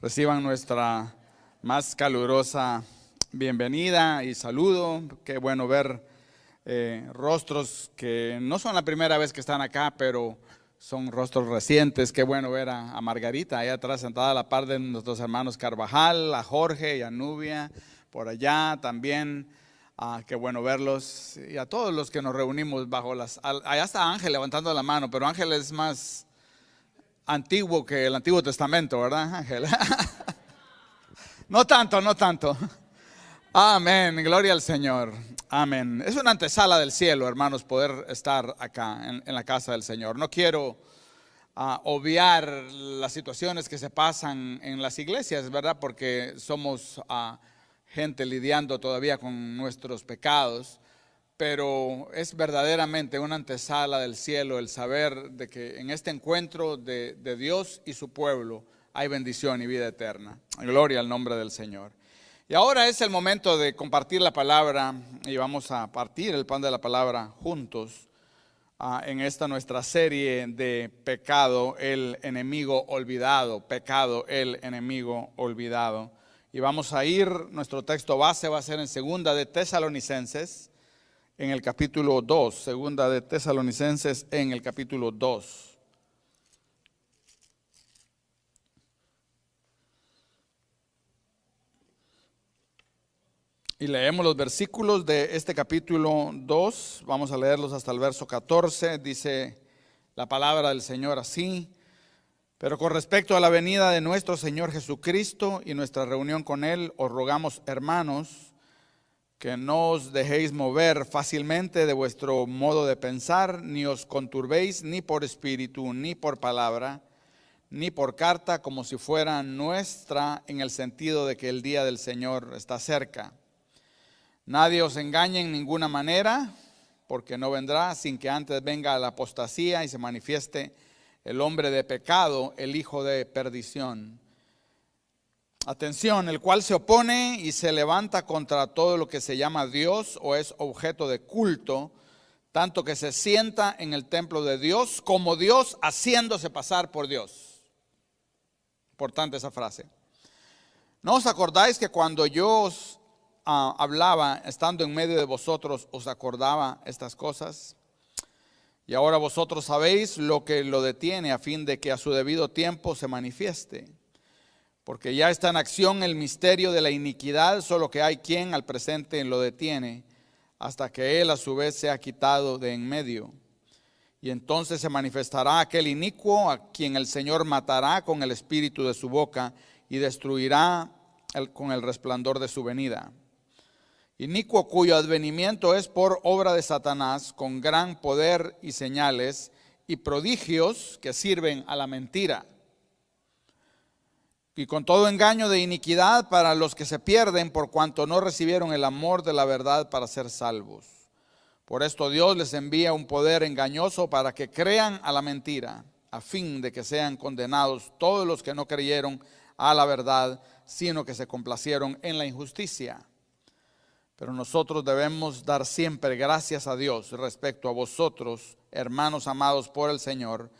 Reciban nuestra más calurosa bienvenida y saludo. Qué bueno ver rostros que no son la primera vez que están acá, pero son rostros recientes. Qué bueno ver a Margarita ahí atrás sentada a la par de nuestros hermanos Carvajal, a Jorge y a Nubia por allá también. Qué bueno verlos y a todos los que nos reunimos bajo las... Allá está Ángel levantando la mano, pero Ángel es más antiguo que el Antiguo Testamento, ¿verdad, Ángel? No tanto, no tanto. Amén, gloria al Señor. Amén. Es una antesala del cielo, hermanos, poder estar acá en la casa del Señor. No quiero obviar las situaciones que se pasan en las iglesias, ¿verdad? Porque somos gente lidiando todavía con nuestros pecados. Pero es verdaderamente una antesala del cielo el saber de que en este encuentro de Dios y su pueblo hay bendición y vida eterna. Gloria al nombre del Señor. Y ahora es el momento de compartir la palabra y vamos a partir el pan de la palabra juntos en esta nuestra serie de pecado, el enemigo olvidado, pecado, el enemigo olvidado. Y vamos a ir, nuestro texto base va a ser en segunda de Tesalonicenses, en el capítulo 2, segunda de Tesalonicenses en el capítulo 2. Y leemos los versículos de este capítulo 2, vamos a leerlos hasta el verso 14, dice la palabra del Señor así: pero con respecto a la venida de nuestro Señor Jesucristo y nuestra reunión con Él, os rogamos, hermanos, que no os dejéis mover fácilmente de vuestro modo de pensar, ni os conturbéis ni por espíritu, ni por palabra, ni por carta, como si fuera nuestra, en el sentido de que el día del Señor está cerca. Nadie os engañe en ninguna manera, porque no vendrá sin que antes venga la apostasía y se manifieste el hombre de pecado, el hijo de perdición. Atención, el cual se opone y se levanta contra todo lo que se llama Dios o es objeto de culto, tanto que se sienta en el templo de Dios como Dios, haciéndose pasar por Dios. Importante esa frase. ¿No os acordáis que cuando yo os hablaba, estando en medio de vosotros, os acordaba estas cosas? Y ahora vosotros sabéis lo que lo detiene, a fin de que a su debido tiempo se manifieste. Porque ya está en acción el misterio de la iniquidad, solo que hay quien al presente lo detiene, hasta que él a su vez sea quitado de en medio. Y entonces se manifestará aquel inicuo, a quien el Señor matará con el espíritu de su boca y destruirá con el resplandor de su venida. Inicuo cuyo advenimiento es por obra de Satanás, con gran poder y señales y prodigios que sirven a la mentira, y con todo engaño de iniquidad para los que se pierden, por cuanto no recibieron el amor de la verdad para ser salvos. Por esto Dios les envía un poder engañoso para que crean a la mentira, a fin de que sean condenados todos los que no creyeron a la verdad, sino que se complacieron en la injusticia. Pero nosotros debemos dar siempre gracias a Dios respecto a vosotros, hermanos amados por el Señor,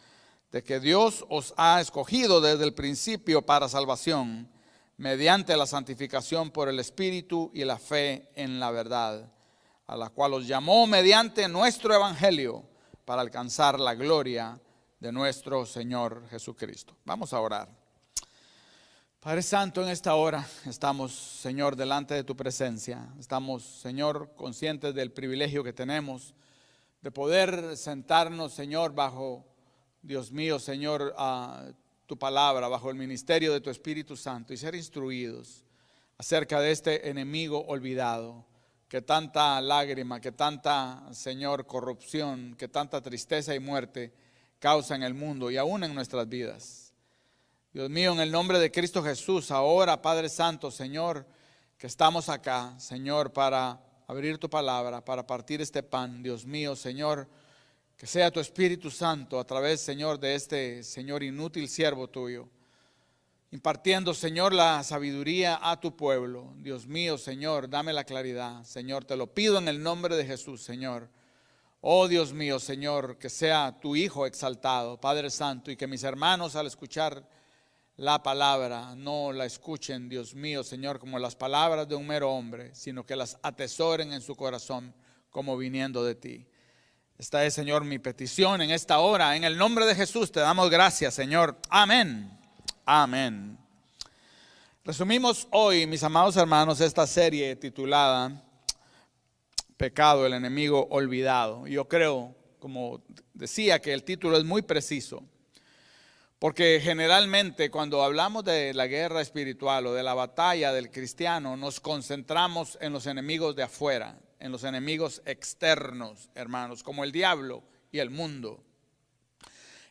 de que Dios os ha escogido desde el principio para salvación, mediante la santificación por el Espíritu y la fe en la verdad, a la cual os llamó mediante nuestro Evangelio, para alcanzar la gloria de nuestro Señor Jesucristo. Vamos a orar. Padre Santo, en esta hora estamos, Señor, delante de tu presencia. Estamos, Señor, conscientes del privilegio que tenemos de poder sentarnos, Señor, bajo, Dios mío, Señor, tu palabra, bajo el ministerio de tu Espíritu Santo y ser instruidos acerca de este enemigo olvidado, que tanta lágrima, que tanta, Señor, corrupción, que tanta tristeza y muerte causa en el mundo y aún en nuestras vidas. Dios mío, en el nombre de Cristo Jesús, ahora, Padre Santo, Señor, que estamos acá, Señor, para abrir tu palabra, para partir este pan, Dios mío, Señor, que sea tu Espíritu Santo a través, Señor, de este, Señor, inútil siervo tuyo, impartiendo, Señor, la sabiduría a tu pueblo. Dios mío, Señor, dame la claridad. Señor, te lo pido en el nombre de Jesús, Señor. Oh Dios mío, Señor, que sea tu Hijo exaltado, Padre Santo, y que mis hermanos al escuchar la palabra, no la escuchen, Dios mío, Señor, como las palabras de un mero hombre, sino que las atesoren en su corazón como viniendo de ti. Esta es, Señor, mi petición en esta hora. En el nombre de Jesús te damos gracias, Señor. Amén. Amén. Resumimos hoy, mis amados hermanos, esta serie titulada Pecado, el enemigo olvidado. Yo creo, como decía, que el título es muy preciso, porque generalmente cuando hablamos de la guerra espiritual o de la batalla del cristiano, nos concentramos en los enemigos de afuera, en los enemigos externos, hermanos, como el diablo y el mundo.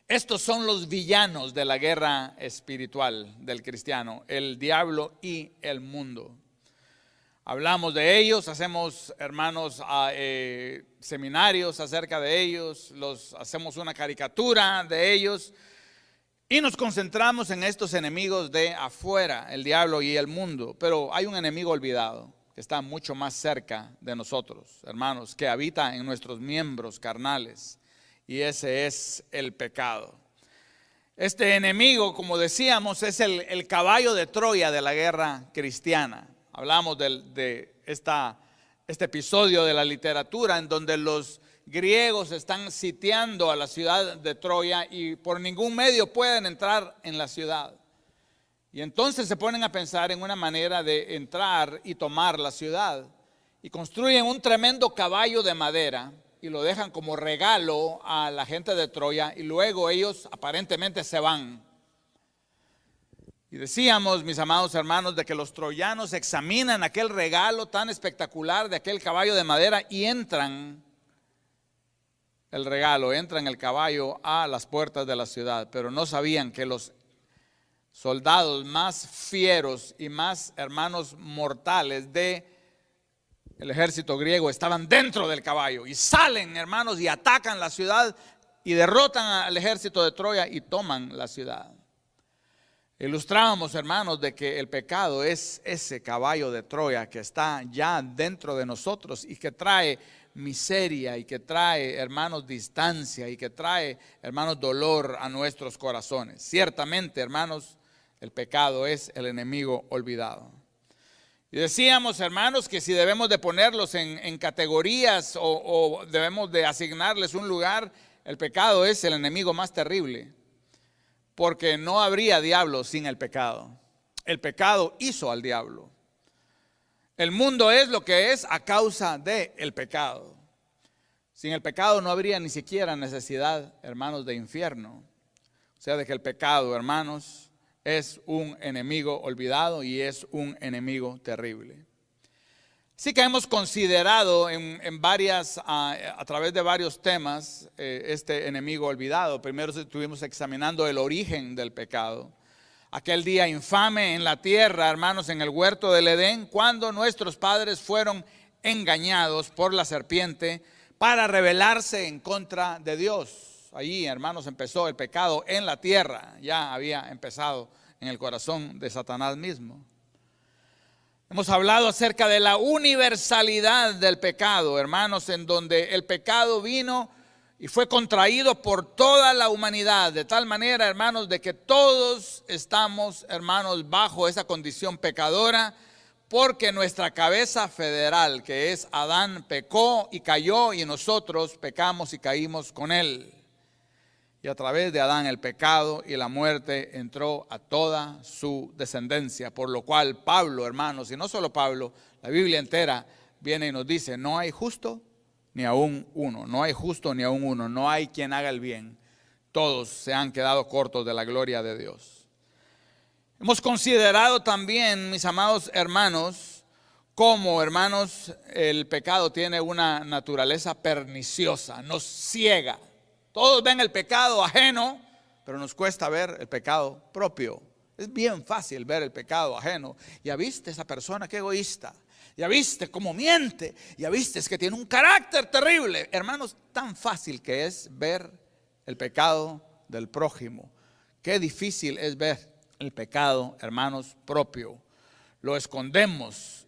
Estos son los villanos de la guerra espiritual del cristiano, el diablo y el mundo. Hablamos de ellos, hacemos, hermanos, seminarios acerca de ellos, hacemos una caricatura de ellos y nos concentramos en estos enemigos de afuera, el diablo y el mundo. Pero hay un enemigo olvidado que está mucho más cerca de nosotros, hermanos, que habita en nuestros miembros carnales. Y ese es el pecado. Este enemigo, como decíamos, es el caballo de Troya de la guerra cristiana. Hablamos de este episodio de la literatura en donde los griegos están sitiando a la ciudad de Troya y por ningún medio pueden entrar en la ciudad. Y entonces se ponen a pensar en una manera de entrar y tomar la ciudad. Y construyen un tremendo caballo de madera y lo dejan como regalo a la gente de Troya y luego ellos aparentemente se van. Y decíamos, mis amados hermanos, de que los troyanos examinan aquel regalo tan espectacular de aquel caballo de madera y entran el caballo a las puertas de la ciudad, pero no sabían que los soldados más fieros y más, hermanos, mortales de el ejército griego estaban dentro del caballo y salen, hermanos, y atacan la ciudad y derrotan al ejército de Troya y toman la ciudad. Ilustrábamos, hermanos, de que el pecado es ese caballo de Troya que está ya dentro de nosotros y que trae miseria y que trae, hermanos, distancia y que trae, hermanos, dolor a nuestros corazones. Ciertamente, hermanos, el pecado es el enemigo olvidado. Y decíamos, hermanos, que si debemos de ponerlos en categorías o debemos de asignarles un lugar, el pecado es el enemigo más terrible. Porque no habría diablo sin el pecado. El pecado hizo al diablo. El mundo es lo que es a causa del pecado. Sin el pecado no habría ni siquiera necesidad, hermanos, de infierno. O sea, de que el pecado, hermanos, es un enemigo olvidado y es un enemigo terrible. Así que hemos considerado a través de varios temas este enemigo olvidado. Primero estuvimos examinando el origen del pecado. Aquel día infame en la tierra, hermanos, en el huerto del Edén, cuando nuestros padres fueron engañados por la serpiente para rebelarse en contra de Dios. Allí, hermanos, empezó el pecado en la tierra. Ya había empezado en el corazón de Satanás mismo. Hemos hablado acerca de la universalidad del pecado, hermanos, en donde el pecado vino y fue contraído por toda la humanidad, de tal manera, hermanos, de que todos estamos, hermanos, bajo esa condición pecadora, porque nuestra cabeza federal, que es Adán, pecó y cayó y nosotros pecamos y caímos con él. Y a través de Adán el pecado y la muerte entró a toda su descendencia. Por lo cual Pablo, hermanos, y no solo Pablo, la Biblia entera viene y nos dice, no hay justo ni aún uno, no hay justo ni aún uno, no hay quien haga el bien. Todos se han quedado cortos de la gloria de Dios. Hemos considerado también, mis amados hermanos, cómo, hermanos, el pecado tiene una naturaleza perniciosa, nos ciega. Todos ven el pecado ajeno, pero nos cuesta ver el pecado propio. Es bien fácil ver el pecado ajeno. Ya viste esa persona qué egoísta. Ya viste cómo miente. Ya viste es que tiene un carácter terrible. Hermanos, tan fácil que es ver el pecado del prójimo. Qué difícil es ver el pecado, hermanos, propio. Lo escondemos.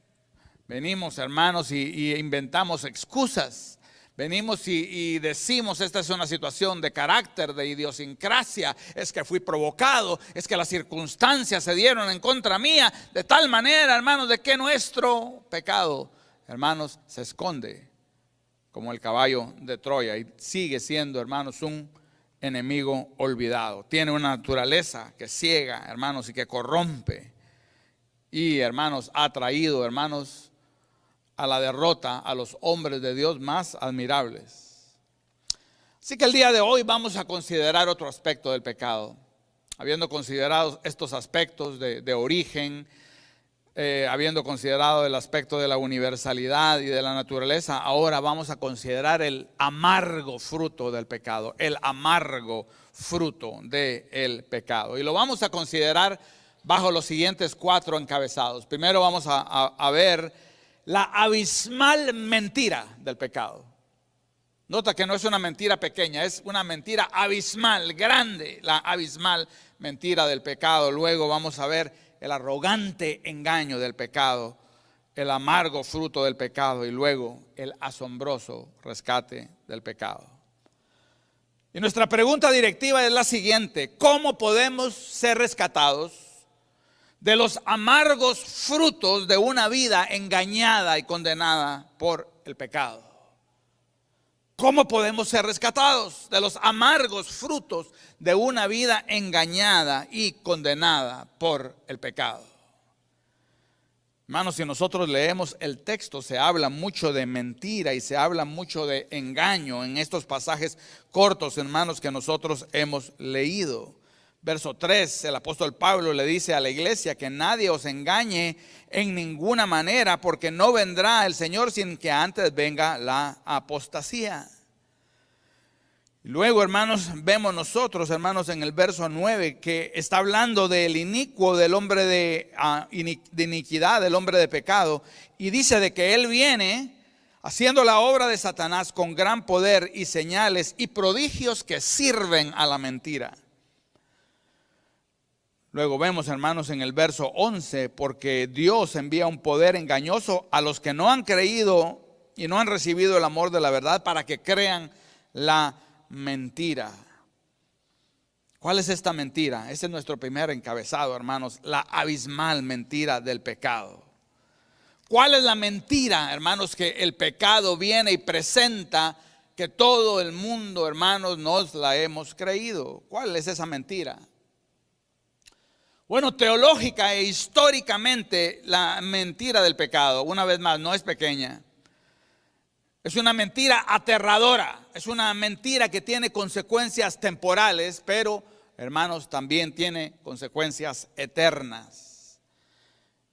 Venimos, hermanos, y inventamos excusas. Venimos y decimos, esta es una situación de carácter, de idiosincrasia, es que fui provocado, es que las circunstancias se dieron en contra mía, de tal manera, hermanos, de que nuestro pecado, hermanos, se esconde como el caballo de Troya y sigue siendo, hermanos, un enemigo olvidado. Tiene una naturaleza que ciega, hermanos, y que corrompe. Y, hermanos, ha traído, hermanos, a la derrota a los hombres de Dios más admirables. Así que el día de hoy vamos a considerar otro aspecto del pecado. Habiendo considerado estos aspectos de origen, habiendo considerado el aspecto de la universalidad y de la naturaleza, ahora vamos a considerar el amargo fruto del pecado, el amargo fruto del pecado. Y lo vamos a considerar bajo los siguientes 4 encabezados. Primero vamos a ver la abismal mentira del pecado. Nota que no es una mentira pequeña, es una mentira abismal, grande, la abismal mentira del pecado. Luego vamos a ver el arrogante engaño del pecado, el amargo fruto del pecado y luego el asombroso rescate del pecado. Y nuestra pregunta directiva es la siguiente: ¿cómo podemos ser rescatados de los amargos frutos de una vida engañada y condenada por el pecado? ¿Cómo podemos ser rescatados de los amargos frutos de una vida engañada y condenada por el pecado? Hermanos, si nosotros leemos el texto, se habla mucho de mentira y se habla mucho de engaño en estos pasajes cortos, hermanos, que nosotros hemos leído. Verso 3, el apóstol Pablo le dice a la iglesia que nadie os engañe en ninguna manera, porque no vendrá el Señor sin que antes venga la apostasía. Luego, hermanos, vemos nosotros, hermanos, en el verso 9, que está hablando del inicuo, del hombre de iniquidad, del hombre de pecado, y dice de que él viene haciendo la obra de Satanás con gran poder y señales y prodigios que sirven a la mentira. Luego vemos, hermanos, en el verso 11, porque Dios envía un poder engañoso a los que no han creído y no han recibido el amor de la verdad para que crean la mentira. ¿Cuál es esta mentira? Ese es nuestro primer encabezado, hermanos, la abismal mentira del pecado. ¿Cuál es la mentira, hermanos, que el pecado viene y presenta que todo el mundo, hermanos, nos la hemos creído? ¿Cuál es esa mentira? Bueno, teológica e históricamente la mentira del pecado, una vez más, no es pequeña. Es una mentira aterradora, es una mentira que tiene consecuencias temporales, pero, hermanos, también tiene consecuencias eternas.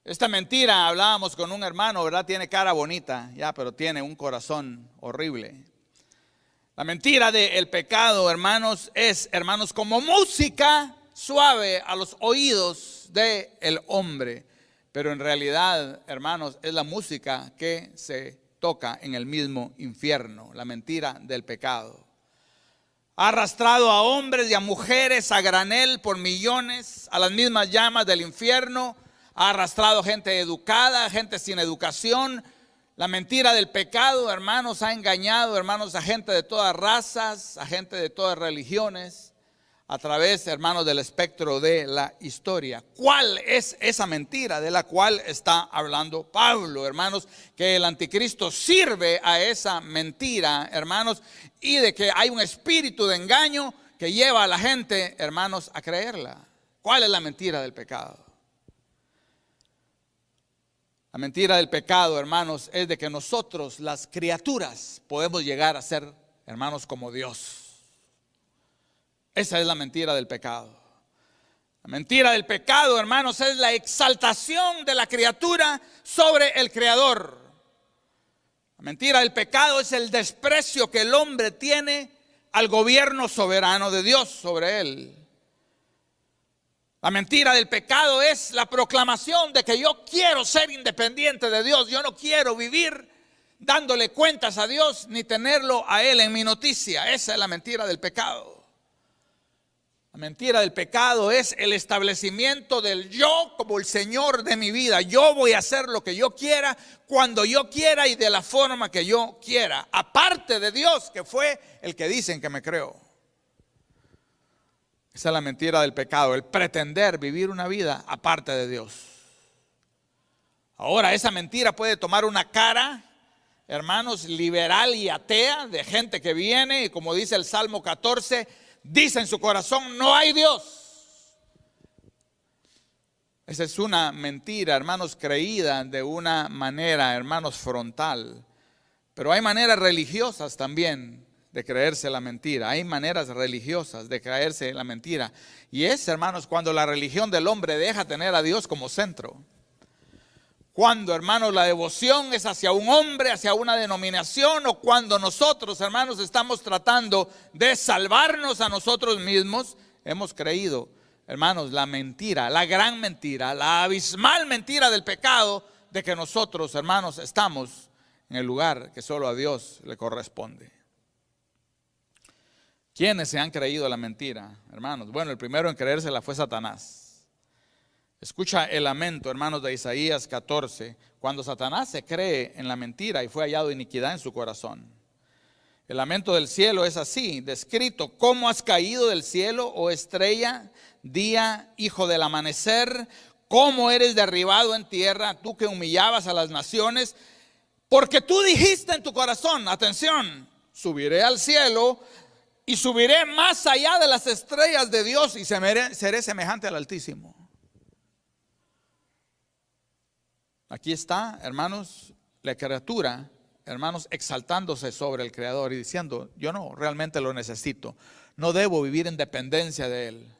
Esta mentira, hablábamos con un hermano, ¿verdad? Tiene cara bonita, ya, pero tiene un corazón horrible. La mentira del pecado, hermanos, es, hermanos, como música suave a los oídos del hombre, pero en realidad, hermanos, es la música que se toca en el mismo infierno. La mentira del pecado ha arrastrado a hombres y a mujeres a granel por millones a las mismas llamas del infierno. Ha arrastrado gente educada, gente sin educación. La mentira del pecado, hermanos, ha engañado, hermanos, a gente de todas razas, a gente de todas religiones, a través, hermanos, del espectro de la historia. ¿Cuál es esa mentira de la cual está hablando Pablo, hermanos? Que el anticristo sirve a esa mentira, hermanos, y de que hay un espíritu de engaño que lleva a la gente, hermanos, a creerla. ¿Cuál es la mentira del pecado? La mentira del pecado, hermanos, es de que nosotros, las criaturas, podemos llegar a ser, hermanos, como Dios. Esa es la mentira del pecado. La mentira del pecado, hermanos, es la exaltación de la criatura sobre el Creador. La mentira del pecado es el desprecio que el hombre tiene al gobierno soberano de Dios sobre él. La mentira del pecado es la proclamación de que yo quiero ser independiente de Dios. Yo no quiero vivir dándole cuentas a Dios ni tenerlo a Él en mi noticia. Esa es la mentira del pecado. La mentira del pecado es el establecimiento del yo como el Señor de mi vida. Yo voy a hacer lo que yo quiera, cuando yo quiera y de la forma que yo quiera, aparte de Dios, que fue el que dicen que me creó. Esa es la mentira del pecado, el pretender vivir una vida aparte de Dios. Ahora, esa mentira puede tomar una cara, hermanos, liberal y atea, de gente que viene y, como dice el Salmo 14, dice en su corazón: no hay Dios. Esa es una mentira, hermanos, creída de una manera, hermanos, frontal. Pero hay maneras religiosas también de creerse la mentira. Hay maneras religiosas de creerse la mentira. Y es, hermanos, cuando la religión del hombre deja tener a Dios como centro. Cuando, hermanos, la devoción es hacia un hombre, hacia una denominación, o cuando nosotros, hermanos, estamos tratando de salvarnos a nosotros mismos, hemos creído, hermanos, la mentira, la gran mentira, la abismal mentira del pecado, de que nosotros, hermanos, estamos en el lugar que solo a Dios le corresponde. ¿Quiénes se han creído la mentira, hermanos? Bueno, el primero en creérsela fue Satanás. Escucha el lamento, hermanos, de Isaías 14, cuando Satanás se cree en la mentira y fue hallado iniquidad en su corazón. El lamento del cielo es así, descrito: ¿cómo has caído del cielo, oh estrella, día, hijo del amanecer? ¿Cómo eres derribado en tierra, tú que humillabas a las naciones? Porque tú dijiste en tu corazón, atención, subiré al cielo y subiré más allá de las estrellas de Dios y seré semejante al Altísimo. Aquí está, hermanos, la criatura, hermanos, exaltándose sobre el Creador y diciendo: yo no realmente lo necesito, no debo vivir en dependencia de Él.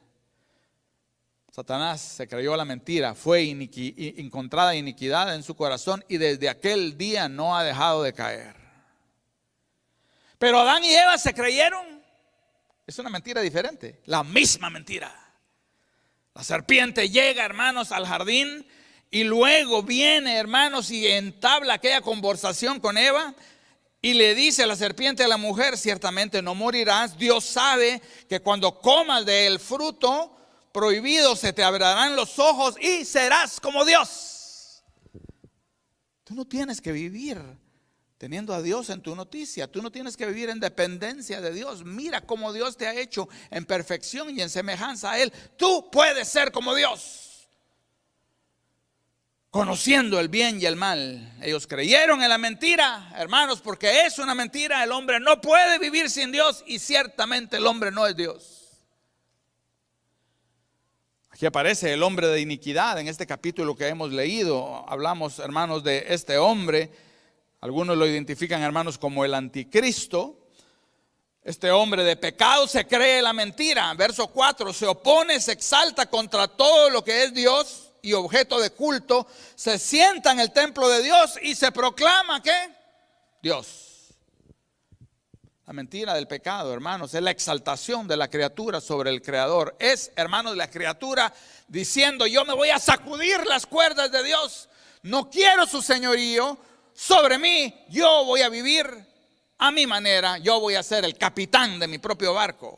Satanás se creyó la mentira, fue encontrada iniquidad en su corazón y desde aquel día no ha dejado de caer. Pero Adán y Eva se creyeron, es una mentira diferente, la misma mentira. La serpiente llega, hermanos, al jardín y luego viene, hermanos, y entabla aquella conversación con Eva y le dice a la serpiente a la mujer: ciertamente no morirás. Dios sabe que cuando comas del fruto prohibido se te abrirán los ojos y serás como Dios. Tú no tienes que vivir teniendo a Dios en tu noticia. Tú no tienes que vivir en dependencia de Dios. Mira cómo Dios te ha hecho en perfección y en semejanza a Él. Tú puedes ser como Dios, conociendo el bien y el mal. Ellos creyeron en la mentira, hermanos, porque es una mentira. El hombre no puede vivir sin Dios y ciertamente el hombre no es Dios. Aquí aparece el hombre de iniquidad en este capítulo que hemos leído. Hablamos, hermanos, de este hombre. Algunos lo identifican, hermanos, como el anticristo. Este hombre de pecado se cree la mentira. Verso 4, se opone, se exalta contra todo lo que es Dios y objeto de culto. Se sienta en el templo de Dios y se proclama ¿qué? Dios. La mentira del pecado, hermanos, es la exaltación de la criatura sobre el Creador. Es, hermanos, la criatura diciendo: yo me voy a sacudir las cuerdas de Dios. No quiero su señorío sobre mí. Yo voy a vivir a mi manera. Yo voy a ser el capitán de mi propio barco.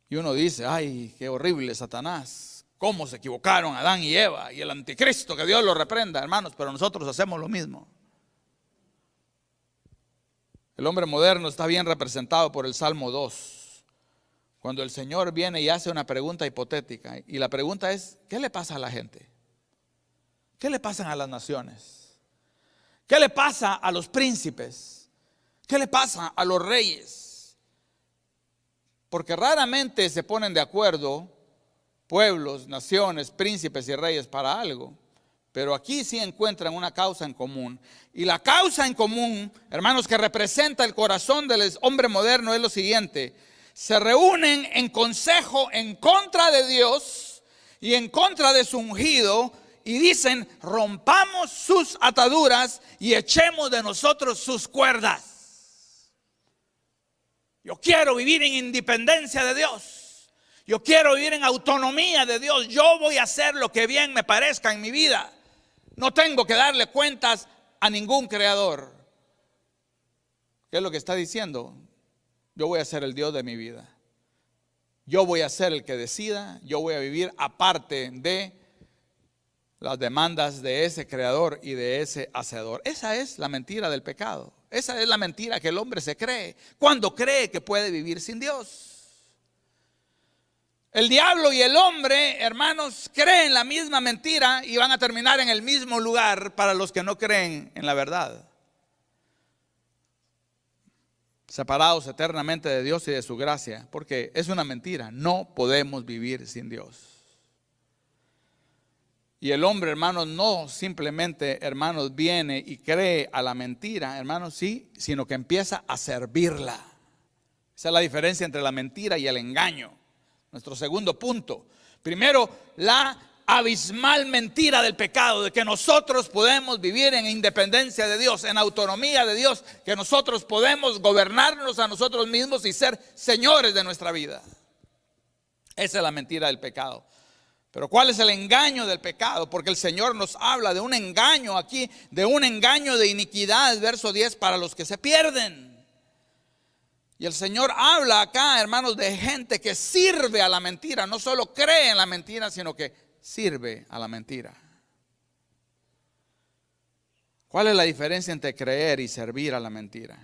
Y uno dice: ay, qué horrible Satanás. Cómo se equivocaron Adán y Eva y el anticristo, que Dios lo reprenda, hermanos. Pero nosotros hacemos lo mismo. El hombre moderno está bien representado por el Salmo 2. Cuando el Señor viene y hace una pregunta hipotética. Y la pregunta es: ¿qué le pasa a la gente? ¿Qué le pasan a las naciones? ¿Qué le pasa a los príncipes? ¿Qué le pasa a los reyes? Porque raramente se ponen de acuerdo pueblos, naciones, príncipes y reyes para algo. Pero aquí sí encuentran una causa en común. Y la causa en común, hermanos, que representa el corazón del hombre moderno es lo siguiente: se reúnen en consejo en contra de Dios y en contra de su ungido y dicen: rompamos sus ataduras y echemos de nosotros sus cuerdas. Yo quiero vivir en independencia de Dios. Yo quiero vivir en autonomía de Dios. Yo voy a hacer lo que bien me parezca en mi vida. No tengo que darle cuentas a ningún creador. ¿Qué es lo que está diciendo? Yo voy a ser el Dios de mi vida. yo voy a ser el que decida, yo voy a vivir aparte de las demandas de ese creador y de ese hacedor. Esa es la mentira del pecado. Esa es la mentira que el hombre se cree cuando cree que puede vivir sin Dios. El diablo y el hombre, hermanos, creen la misma mentira y van a terminar en el mismo lugar para los que no creen en la verdad. Separados eternamente de Dios y de su gracia, porque es una mentira. No podemos vivir sin Dios. Y el hombre, hermanos, no simplemente, hermanos, viene y cree a la mentira, hermanos, sí, sino que empieza a servirla. Esa es la diferencia entre la mentira y el engaño. Nuestro segundo punto. Primero, la abismal mentira del pecado, de que nosotros podemos vivir en independencia de Dios, en autonomía de Dios, que nosotros podemos gobernarnos a nosotros mismos y ser señores de nuestra vida. Esa es la mentira del pecado. Pero ¿cuál es el engaño del pecado? Porque el Señor nos habla de un engaño aquí, de un engaño de iniquidad, verso 10, para los que se pierden. Y el Señor habla acá, hermanos, de gente que sirve a la mentira. No solo cree en la mentira, sino que sirve a la mentira. ¿Cuál es la diferencia entre creer y servir a la mentira?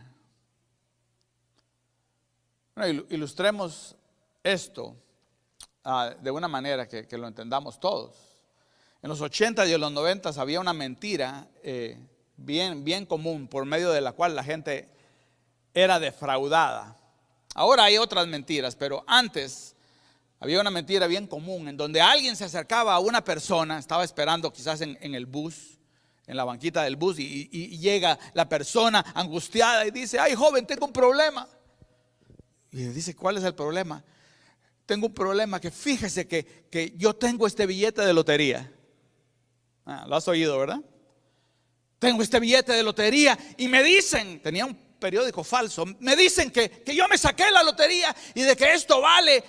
Bueno, ilustremos esto de una manera que lo entendamos todos. En los 80 y en los 90 había una mentira bien común, por medio de la cual la gente era defraudada. Ahora hay otras mentiras, pero antes había una mentira bien común en donde alguien se acercaba a una persona, estaba esperando quizás en el bus, en la banquita del bus, y llega la persona angustiada y dice: ay, joven, tengo un problema. Y le dice: ¿cuál es el problema? Tengo un problema, que fíjese que yo tengo este billete de lotería. Lo has oído, ¿verdad? Tengo este billete de lotería y me dicen, tenía un periódico falso, me dicen que yo me saqué la lotería y de que esto vale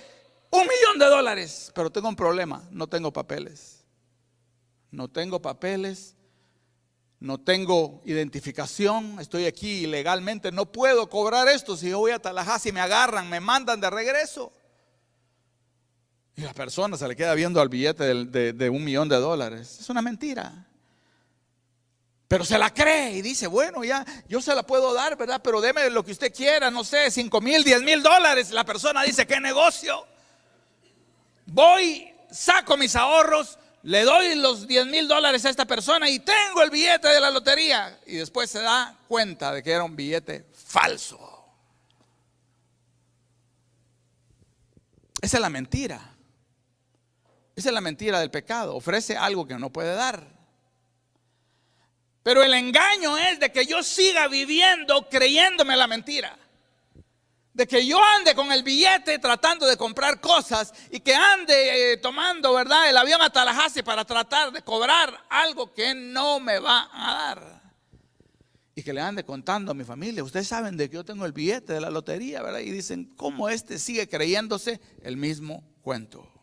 $1,000,000, pero tengo un problema, no tengo papeles. No tengo papeles, no tengo identificación, estoy aquí ilegalmente, no puedo cobrar esto. Si yo voy a Tallahassee me agarran, me mandan de regreso. Y la persona se le queda viendo al billete de $1,000,000. Es una mentira. Pero se la cree y dice: bueno, ya, yo se la puedo dar, ¿verdad? Pero deme lo que usted quiera, no sé, $5,000, $10,000. La persona dice: ¿qué negocio? Voy, saco mis ahorros, le doy los $10,000 a esta persona y tengo el billete de la lotería. Y después se da cuenta de que era un billete falso. Esa es la mentira. Esa es la mentira del pecado. Ofrece algo que no puede dar. Pero el engaño es de que yo siga viviendo creyéndome la mentira. De que yo ande con el billete tratando de comprar cosas y que ande tomando, ¿verdad?, el avión a Tallahassee para tratar de cobrar algo que no me va a dar. Y que le ande contando a mi familia: ustedes saben de que yo tengo el billete de la lotería, ¿verdad? Y dicen: ¿cómo este sigue creyéndose el mismo cuento?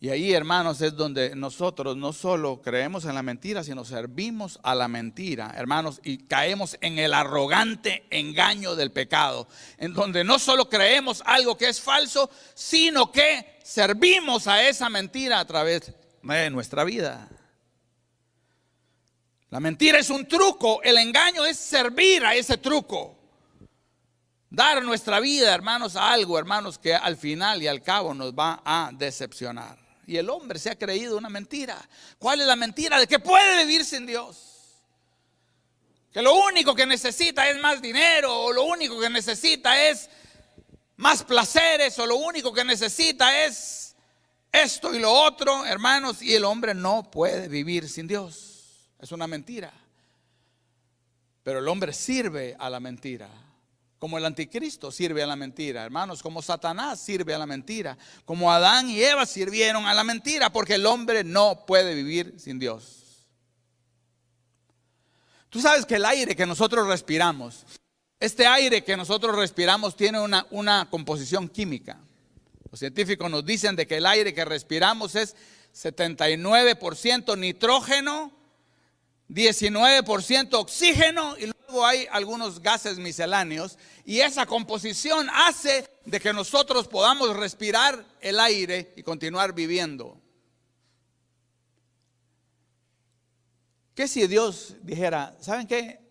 Y ahí, hermanos, es donde nosotros no solo creemos en la mentira, sino servimos a la mentira, hermanos, y caemos en el arrogante engaño del pecado, en donde no solo creemos algo que es falso, sino que servimos a esa mentira a través de nuestra vida. La mentira es un truco, el engaño es servir a ese truco. Dar nuestra vida, hermanos, a algo, hermanos, que al final y al cabo nos va a decepcionar. Y el hombre se ha creído una mentira. ¿Cuál es la mentira? De que puede vivir sin Dios. Que lo único que necesita es más dinero, o lo único que necesita es más placeres, o lo único que necesita es esto y lo otro, hermanos. Y el hombre no puede vivir sin Dios. Es una mentira. Pero el hombre sirve a la mentira. Como el anticristo sirve a la mentira, hermanos, como Satanás sirve a la mentira, como Adán y Eva sirvieron a la mentira, porque el hombre no puede vivir sin Dios. Tú sabes que el aire que nosotros respiramos, este aire que nosotros respiramos tiene una composición química. Los científicos nos dicen de que el aire que respiramos es 79% nitrógeno, 19% oxígeno y luego hay algunos gases misceláneos y esa composición hace de que nosotros podamos respirar el aire y continuar viviendo. ¿Qué si Dios dijera, ¿saben qué?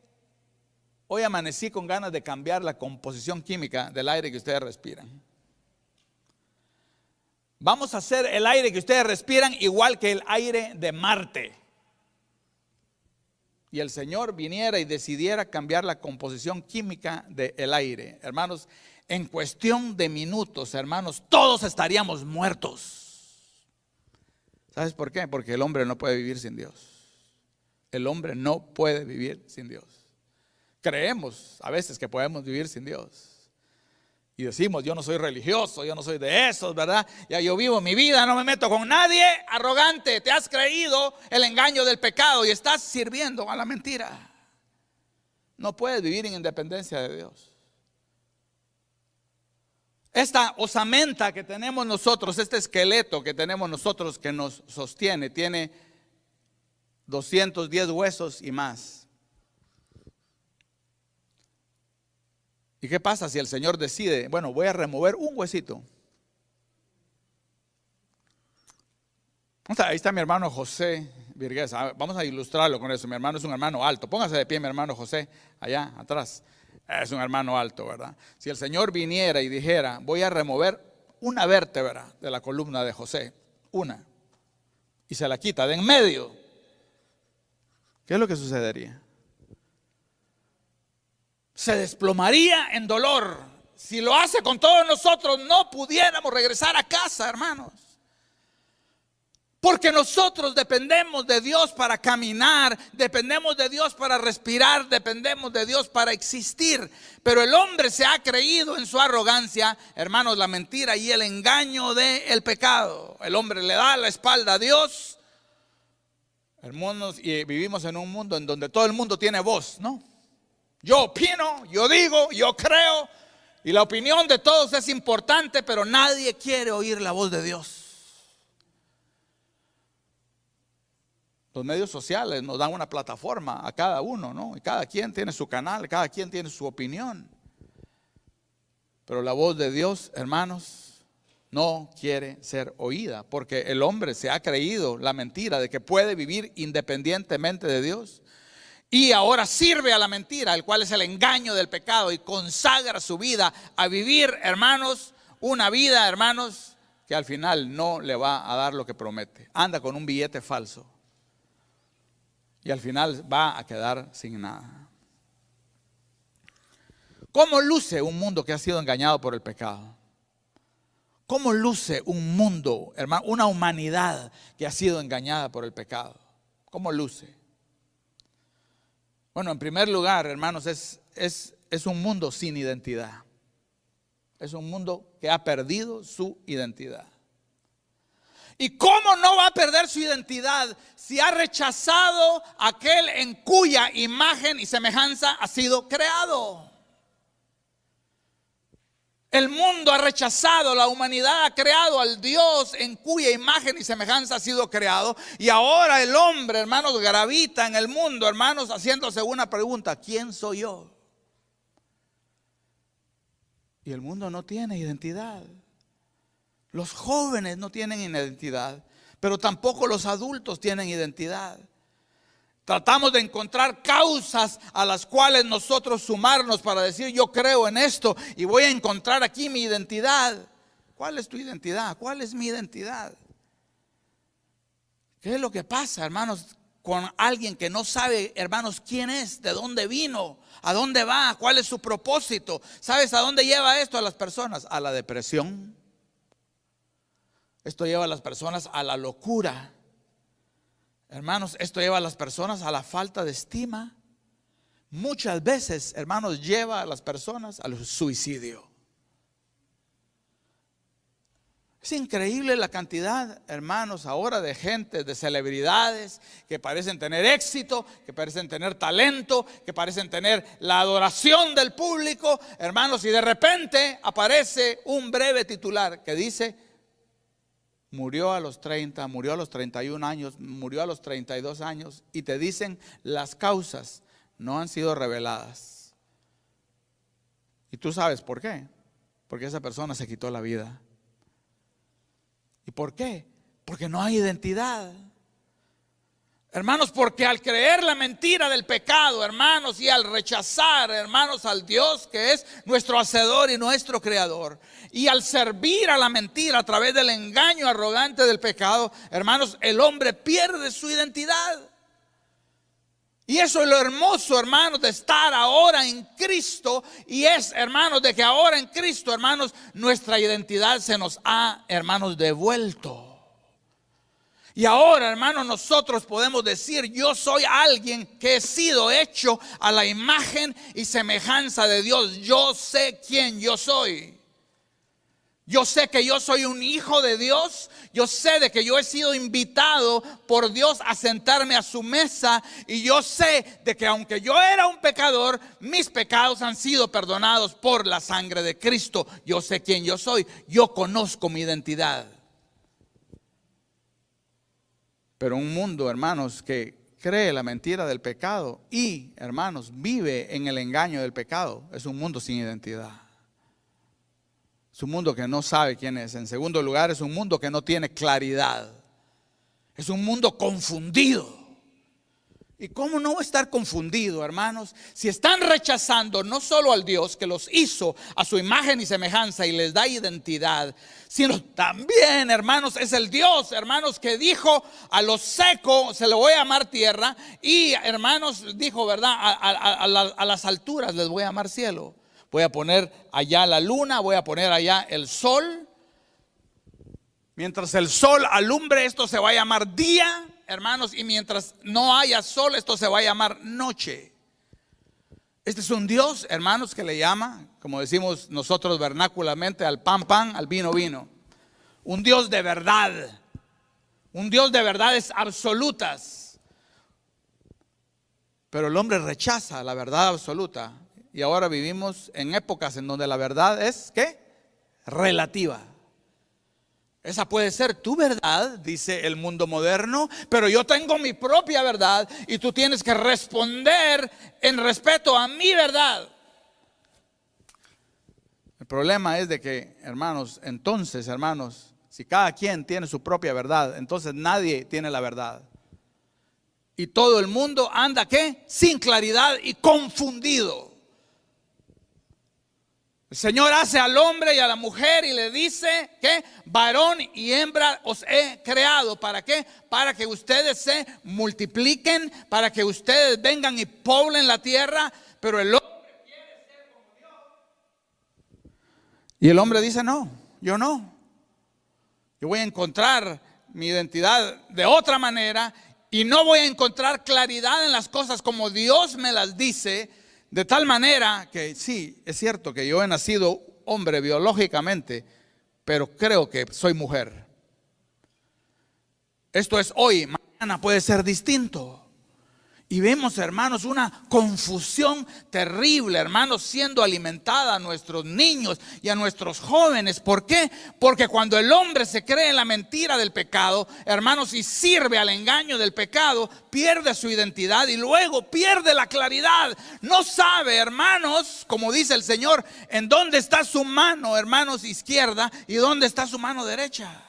Hoy amanecí con ganas de cambiar la composición química del aire que ustedes respiran. Vamos a hacer el aire que ustedes respiran igual que el aire de Marte. Y el Señor viniera y decidiera cambiar la composición química del aire. Hermanos, en cuestión de minutos, hermanos, todos estaríamos muertos. ¿Sabes por qué? Porque el hombre no puede vivir sin Dios. El hombre no puede vivir sin Dios. Creemos a veces que podemos vivir sin Dios. Y decimos, yo no soy religioso, yo no soy de esos, ¿verdad? Ya yo vivo mi vida, no me meto con nadie. Arrogante, te has creído el engaño del pecado y estás sirviendo a la mentira. No puedes vivir en independencia de Dios. Esta osamenta que tenemos nosotros, este esqueleto que tenemos nosotros que nos sostiene, tiene 210 huesos y más. ¿Y qué pasa si el Señor decide, bueno, voy a remover un huesito? Ahí está mi hermano José Virgués. Vamos a ilustrarlo con eso. Mi hermano es un hermano alto. Póngase de pie, mi hermano José, allá atrás. Es un hermano alto, ¿verdad? Si el Señor viniera y dijera, voy a remover una vértebra de la columna de José, una, y se la quita de en medio, ¿qué es lo que sucedería? Se desplomaría en dolor. Si lo hace con todos nosotros, no pudiéramos regresar a casa, hermanos. Porque nosotros dependemos de Dios para caminar, dependemos de Dios para respirar, dependemos de Dios para existir. Pero el hombre se ha creído en su arrogancia, hermanos, la mentira y el engaño del pecado. El hombre le da la espalda a Dios. Hermanos, y vivimos en un mundo en donde todo el mundo tiene voz, ¿no? Yo opino, yo digo, yo creo, y la opinión de todos es importante, pero nadie quiere oír la voz de Dios. Los medios sociales nos dan una plataforma a cada uno, ¿no? Y cada quien tiene su canal, cada quien tiene su opinión. Pero la voz de Dios, hermanos, no quiere ser oída, porque el hombre se ha creído la mentira de que puede vivir independientemente de Dios. Y ahora sirve a la mentira, el cual es el engaño del pecado, y consagra su vida a vivir, hermanos, una vida, hermanos, que al final no le va a dar lo que promete. Anda con un billete falso y al final va a quedar sin nada. ¿Cómo luce un mundo que ha sido engañado por el pecado? ¿Cómo luce un mundo, hermano, una humanidad que ha sido engañada por el pecado? ¿Cómo luce? Bueno, en primer lugar, hermanos, es un mundo sin identidad. Es un mundo que ha perdido su identidad. ¿Y cómo no va a perder su identidad si ha rechazado aquel en cuya imagen y semejanza ha sido creado? El mundo ha rechazado, la humanidad ha creado al Dios en cuya imagen y semejanza ha sido creado. Y ahora el hombre, hermanos, gravita en el mundo, hermanos, haciéndose una pregunta: ¿quién soy yo? Y el mundo no tiene identidad. Los jóvenes no tienen identidad, pero tampoco los adultos tienen identidad. Tratamos de encontrar causas a las cuales nosotros sumarnos para decir, yo creo en esto y voy a encontrar aquí mi identidad. ¿Cuál es tu identidad? ¿Cuál es mi identidad? ¿Qué es lo que pasa, hermanos, con alguien que no sabe, hermanos, quién es, de dónde vino, a dónde va, cuál es su propósito? ¿Sabes a dónde lleva esto a las personas? A la depresión. Esto lleva a las personas a la locura. Hermanos, esto lleva a las personas a la falta de estima. Muchas veces, hermanos, lleva a las personas al suicidio. Es increíble la cantidad, hermanos, ahora de gente, de celebridades que parecen tener éxito, que parecen tener talento, que parecen tener la adoración del público, hermanos, y de repente aparece un breve titular que dice: murió a los 30, murió a los 31 años, murió a los 32 años, y te dicen las causas: no han sido reveladas. Y tú sabes por qué. Porque esa persona se quitó la vida. ¿Y por qué? Porque no hay identidad. Hermanos, porque al creer la mentira del pecado, hermanos, y al rechazar, hermanos, al Dios que es nuestro hacedor y nuestro creador, y al servir a la mentira a través del engaño arrogante del pecado, hermanos, el hombre pierde su identidad. Y eso es lo hermoso, hermanos, de estar ahora en Cristo. Y es, hermanos, de que ahora en Cristo, hermanos, nuestra identidad se nos ha, hermanos, devuelto. Y ahora, hermanos, nosotros podemos decir: yo soy alguien que he sido hecho a la imagen y semejanza de Dios. Yo sé quién yo soy. Yo sé que yo soy un hijo de Dios. Yo sé de que yo he sido invitado por Dios a sentarme a su mesa. Y yo sé de que aunque yo era un pecador, mis pecados han sido perdonados por la sangre de Cristo. Yo sé quién yo soy. Yo conozco mi identidad. Pero un mundo, hermanos, que cree la mentira del pecado y, hermanos, vive en el engaño del pecado, es un mundo sin identidad. Es un mundo que no sabe quién es. En segundo lugar, es un mundo que no tiene claridad. Es un mundo confundido. ¿Y cómo no estar confundido, hermanos? Si están rechazando no solo al Dios que los hizo a su imagen y semejanza y les da identidad, sino también, hermanos, es el Dios, hermanos, que dijo: a lo seco se le voy a llamar tierra, y, hermanos, dijo, ¿verdad? A las alturas les voy a llamar cielo. Voy a poner allá la luna, voy a poner allá el sol. Mientras el sol alumbre, esto se va a llamar día, hermanos, y mientras no haya sol, esto se va a llamar noche. Este es un Dios, hermanos, que le llama, como decimos nosotros vernáculamente, al pan, pan, al vino, vino. Un Dios de verdad. Un Dios de verdades absolutas. Pero el hombre rechaza la verdad absoluta. Y ahora vivimos en épocas en donde la verdad es, ¿qué? Relativa. Esa puede ser tu verdad, dice el mundo moderno, pero yo tengo mi propia verdad y tú tienes que responder en respeto a mi verdad. El problema es de que, hermanos, entonces, hermanos, si cada quien tiene su propia verdad, entonces nadie tiene la verdad. Y todo el mundo anda, ¿qué? Sin claridad y confundido. El Señor hace al hombre y a la mujer y le dice que varón y hembra os he creado. ¿Para qué? Para que ustedes se multipliquen, para que ustedes vengan y poblen la tierra. Pero el hombre quiere ser como Dios. Y el hombre dice: no, yo no. Yo voy a encontrar mi identidad de otra manera y no voy a encontrar claridad en las cosas como Dios me las dice. De tal manera que sí, es cierto que yo he nacido hombre biológicamente, pero creo que soy mujer. Esto es hoy, mañana puede ser distinto. Y vemos, hermanos, una confusión terrible, hermanos, siendo alimentada a nuestros niños y a nuestros jóvenes. ¿Por qué? Porque cuando el hombre se cree en la mentira del pecado, hermanos, y sirve al engaño del pecado, pierde su identidad y luego pierde la claridad. No sabe, hermanos, como dice el Señor, en dónde está su mano, hermanos, izquierda y dónde está su mano derecha.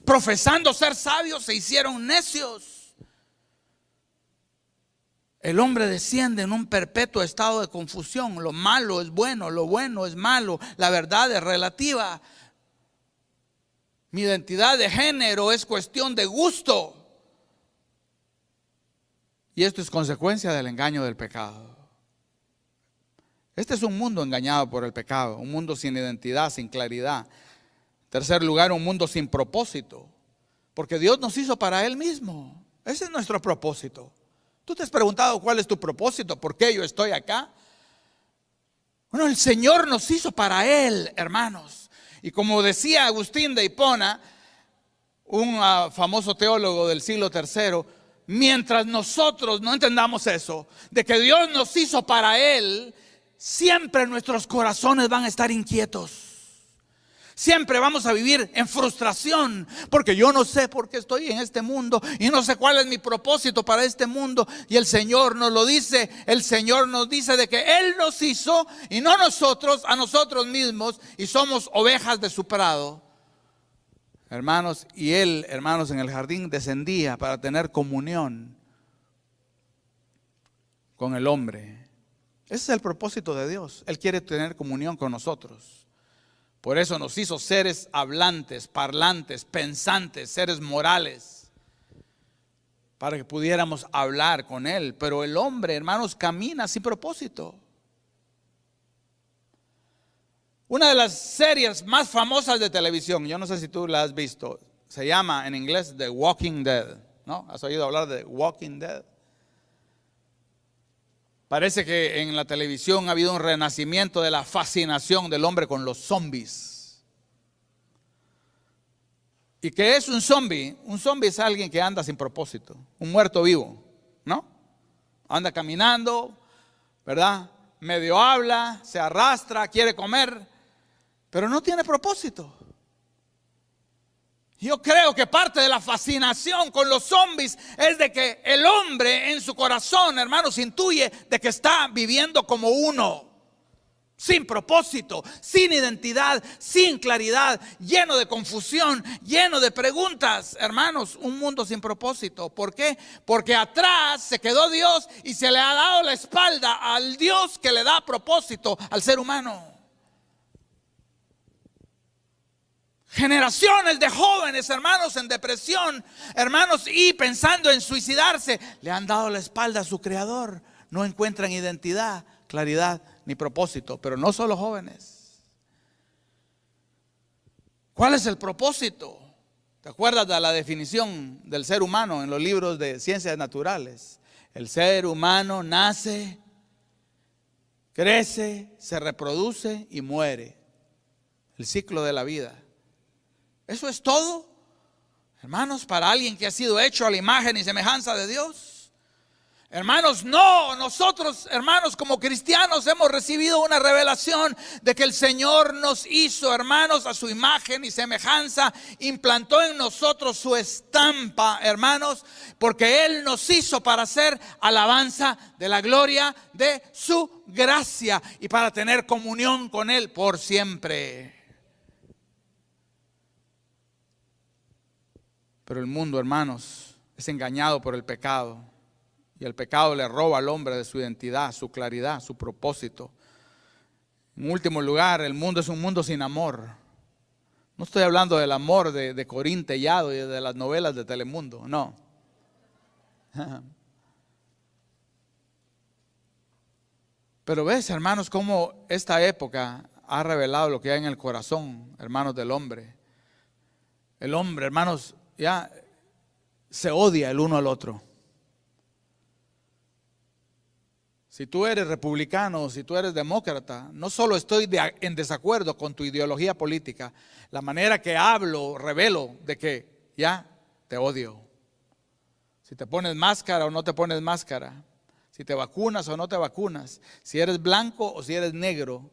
Profesando ser sabios, se hicieron necios. El hombre desciende en un perpetuo estado de confusión. Lo malo es bueno, lo bueno es malo, la verdad es relativa. Mi identidad de género es cuestión de gusto. Y esto es consecuencia del engaño del pecado. Este es un mundo engañado por el pecado, un mundo sin identidad, sin claridad. En tercer lugar, un mundo sin propósito, porque Dios nos hizo para Él mismo. Ese es nuestro propósito. ¿Tú te has preguntado cuál es tu propósito? ¿Por qué yo estoy acá? Bueno, el Señor nos hizo para Él, hermanos. Y como decía Agustín de Hipona, un famoso teólogo del siglo III, mientras nosotros no entendamos eso, de que Dios nos hizo para Él, siempre nuestros corazones van a estar inquietos. Siempre vamos a vivir en frustración, porque yo no sé por qué estoy en este mundo y no sé cuál es mi propósito para este mundo. Y el Señor nos lo dice, el Señor nos dice de que Él nos hizo y no nosotros a nosotros mismos, y somos ovejas de su prado. Hermanos, y Él, hermanos, en el jardín descendía para tener comunión con el hombre. Ese es el propósito de Dios. Él quiere tener comunión con nosotros. Por eso nos hizo seres hablantes, parlantes, pensantes, seres morales, para que pudiéramos hablar con Él. Pero el hombre, hermanos, camina sin propósito. Una de las series más famosas de televisión, yo no sé si tú la has visto, se llama en inglés The Walking Dead, ¿no? ¿Has oído hablar de Walking Dead? Parece que en la televisión ha habido un renacimiento de la fascinación del hombre con los zombies. ¿Y qué es un zombie? Un zombie es alguien que anda sin propósito, un muerto vivo, ¿no? Anda caminando, ¿verdad? Medio habla, se arrastra, quiere comer, pero no tiene propósito. Yo creo que parte de la fascinación con los zombies es de que el hombre en su corazón, hermanos, intuye de que está viviendo como uno, sin propósito, sin identidad, sin claridad, lleno de confusión, lleno de preguntas. Hermanos, un mundo sin propósito. ¿Por qué? Porque atrás se quedó Dios y se le ha dado la espalda al Dios que le da propósito al ser humano. Generaciones de jóvenes, hermanos, en depresión, hermanos, y pensando en suicidarse, le han dado la espalda a su Creador. No encuentran identidad, claridad ni propósito. Pero no solo jóvenes. ¿Cuál es el propósito? ¿Te acuerdas de la definición del ser humano en los libros de ciencias naturales? El ser humano nace, crece, se reproduce y muere. El ciclo de la vida. ¿Eso es todo? Hermanos, para alguien que ha sido hecho a la imagen y semejanza de Dios. Hermanos, no, nosotros, hermanos, como cristianos hemos recibido una revelación de que el Señor nos hizo, hermanos, a su imagen y semejanza, implantó en nosotros su estampa, hermanos, porque Él nos hizo para hacer alabanza de la gloria de su gracia y para tener comunión con Él por siempre. Pero el mundo, hermanos, es engañado por el pecado. Y el pecado le roba al hombre de su identidad, su claridad, su propósito. En último lugar, el mundo es un mundo sin amor. No estoy hablando del amor de Corín Tellado y de las novelas de Telemundo, no. Pero ves, hermanos, cómo esta época ha revelado lo que hay en el corazón, hermanos, del hombre. El hombre, hermanos, ya se odia el uno al otro. Si tú eres republicano, si tú eres demócrata, no solo estoy en desacuerdo con tu ideología política, la manera que hablo, revelo de que ya te odio. Si te pones máscara o no te pones máscara, si te vacunas o no te vacunas, si eres blanco o si eres negro.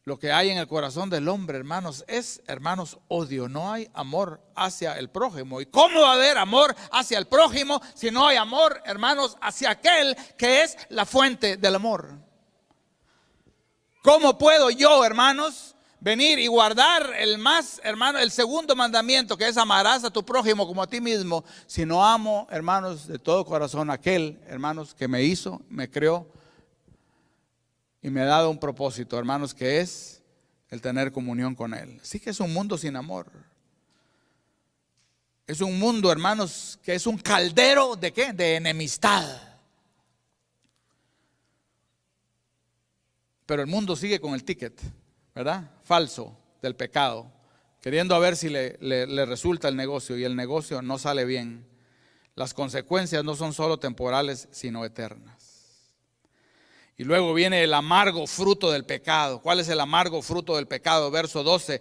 Lo que hay en el corazón del hombre, hermanos, es, hermanos, odio. No hay amor hacia el prójimo. ¿Y cómo va a haber amor hacia el prójimo si no hay amor, hermanos, hacia aquel que es la fuente del amor? ¿Cómo puedo yo, hermanos, venir y guardar el segundo mandamiento, que es amarás a tu prójimo como a ti mismo, si no amo, hermanos, de todo corazón a aquel, hermanos, que me hizo, me creó y me ha dado un propósito, hermanos, que es el tener comunión con Él? Así que es un mundo sin amor. Es un mundo, hermanos, que es un caldero ¿de qué? De enemistad. Pero el mundo sigue con el ticket, ¿verdad? Falso del pecado, queriendo a ver si le resulta el negocio, y el negocio no sale bien. Las consecuencias no son solo temporales, sino eternas. Y luego viene el amargo fruto del pecado. ¿Cuál es el amargo fruto del pecado? Verso 12.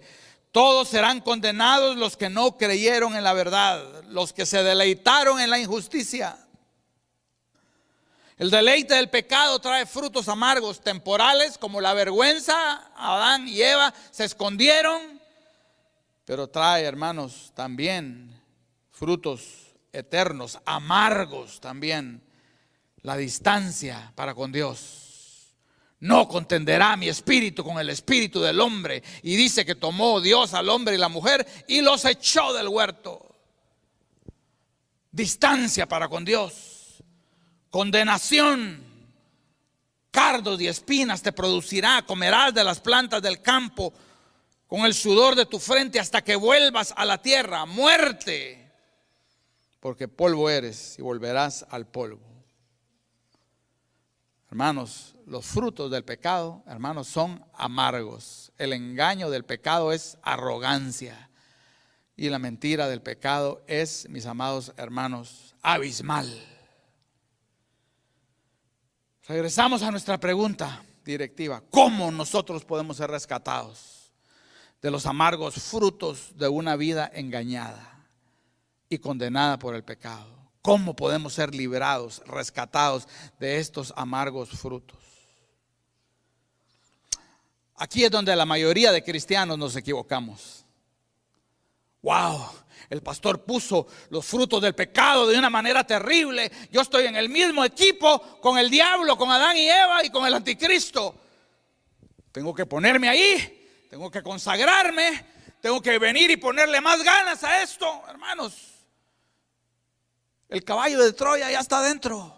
Todos serán condenados los que no creyeron en la verdad, los que se deleitaron en la injusticia. El deleite del pecado trae frutos amargos temporales, como la vergüenza. Adán y Eva se escondieron, pero trae, hermanos, también frutos eternos, amargos también. La distancia para con Dios. No contenderá mi espíritu con el espíritu del hombre. Y dice que tomó Dios al hombre y la mujer y los echó del huerto. Distancia para con Dios. Condenación. Cardos y espinas te producirá. Comerás de las plantas del campo con el sudor de tu frente hasta que vuelvas a la tierra. Muerte. Porque polvo eres y volverás al polvo. Hermanos, los frutos del pecado, hermanos, son amargos. El engaño del pecado es arrogancia. Y la mentira del pecado es, mis amados hermanos, abismal. Regresamos a nuestra pregunta directiva. ¿Cómo nosotros podemos ser rescatados de los amargos frutos de una vida engañada y condenada por el pecado? ¿Cómo podemos ser librados, rescatados de estos amargos frutos? Aquí es donde la mayoría de cristianos nos equivocamos. Wow, el pastor puso los frutos del pecado de una manera terrible. Yo estoy en el mismo equipo con el diablo, con Adán y Eva y con el anticristo. Tengo que ponerme ahí, tengo que consagrarme, tengo que venir y ponerle más ganas a esto, hermanos. El caballo de Troya ya está dentro.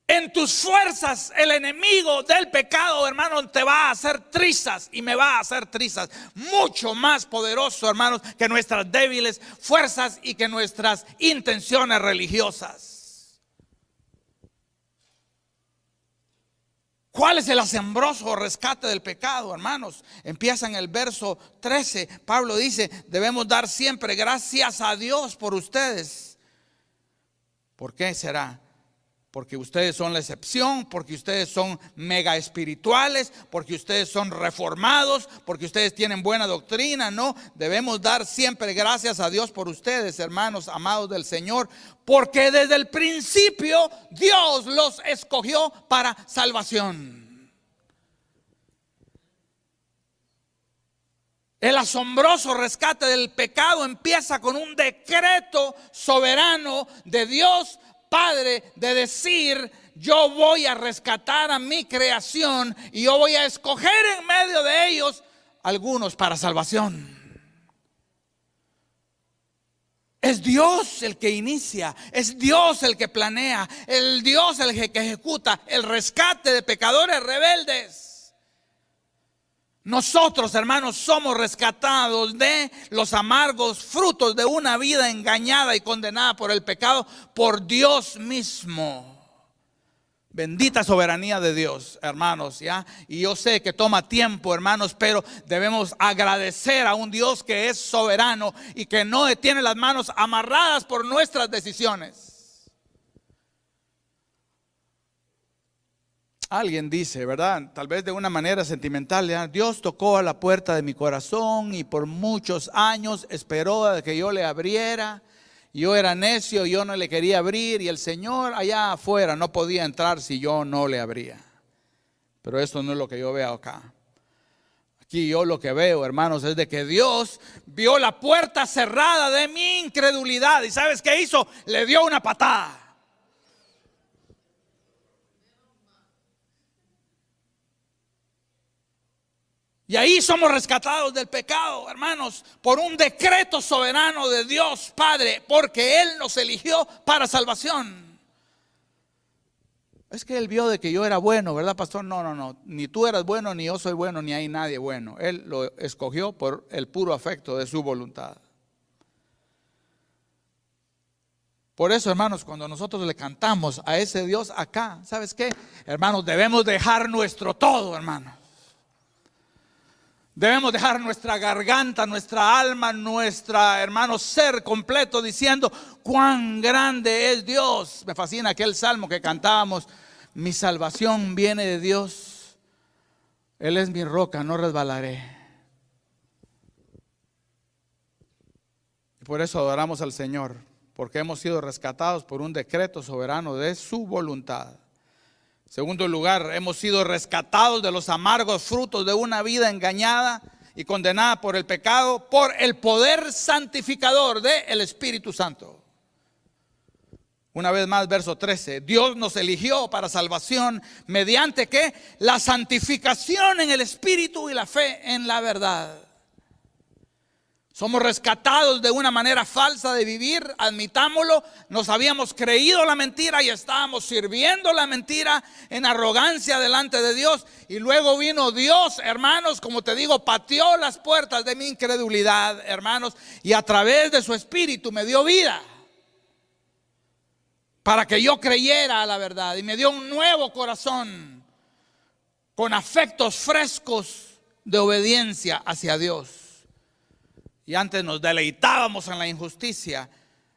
En tus fuerzas el enemigo del pecado, hermano, te va a hacer trizas y me va a hacer trizas. Mucho más poderoso, hermanos, que nuestras débiles fuerzas y que nuestras intenciones religiosas. ¿Cuál es el asombroso rescate del pecado, hermanos? Empieza en el verso 13. Pablo dice, debemos dar siempre gracias a Dios por ustedes. ¿Por qué será? Porque ustedes son la excepción, porque ustedes son mega espirituales, porque ustedes son reformados, porque ustedes tienen buena doctrina. No, debemos dar siempre gracias a Dios por ustedes, hermanos amados del Señor, porque desde el principio Dios los escogió para salvación. El asombroso rescate del pecado empieza con un decreto soberano de Dios Padre, de decir, yo voy a rescatar a mi creación y yo voy a escoger en medio de ellos algunos para salvación. Es Dios el que inicia, es Dios el que planea, el Dios el que ejecuta el rescate de pecadores rebeldes. Nosotros, hermanos, somos rescatados de los amargos frutos de una vida engañada y condenada por el pecado por Dios mismo. Bendita soberanía de Dios, hermanos, ¿ya? Y yo sé que toma tiempo, hermanos, pero debemos agradecer a un Dios que es soberano y que no tiene las manos amarradas por nuestras decisiones. Alguien dice, ¿verdad? Tal vez de una manera sentimental, ¿ya? Dios tocó a la puerta de mi corazón y por muchos años esperó a que yo le abriera. Yo era necio, yo no le quería abrir y el Señor allá afuera no podía entrar si yo no le abría. Pero esto no es lo que yo veo acá. Aquí yo lo que veo, hermanos, es de que Dios vio la puerta cerrada de mi incredulidad y ¿sabes qué hizo? Le dio una patada. Y ahí somos rescatados del pecado, hermanos, por un decreto soberano de Dios Padre, porque Él nos eligió para salvación. Es que Él vio de que yo era bueno, ¿verdad, pastor? No, ni tú eras bueno, ni yo soy bueno, ni hay nadie bueno. Él lo escogió por el puro afecto de su voluntad. Por eso, hermanos, cuando nosotros le cantamos a ese Dios acá, ¿sabes qué? Hermanos, debemos dejar nuestro todo, hermanos. Debemos dejar nuestra garganta, nuestra alma, nuestra, hermanos, ser completo diciendo cuán grande es Dios. Me fascina aquel salmo que cantábamos. Mi salvación viene de Dios. Él es mi roca, no resbalaré. Y por eso adoramos al Señor. porque hemos sido rescatados por un decreto soberano de su voluntad. En segundo lugar, hemos sido rescatados de los amargos frutos de una vida engañada y condenada por el pecado, por el poder santificador del Espíritu Santo. Una vez más, verso 13, Dios nos eligió para salvación mediante ¿qué? La santificación en el Espíritu y la fe en la verdad. Somos rescatados de una manera falsa de vivir, admitámoslo. Nos habíamos creído la mentira y estábamos sirviendo la mentira en arrogancia delante de Dios. Y luego vino Dios, hermanos, como te digo, pateó las puertas de mi incredulidad, hermanos, y a través de su Espíritu me dio vida para que yo creyera a la verdad, y me dio un nuevo corazón con afectos frescos de obediencia hacia Dios. Y antes nos deleitábamos en la injusticia,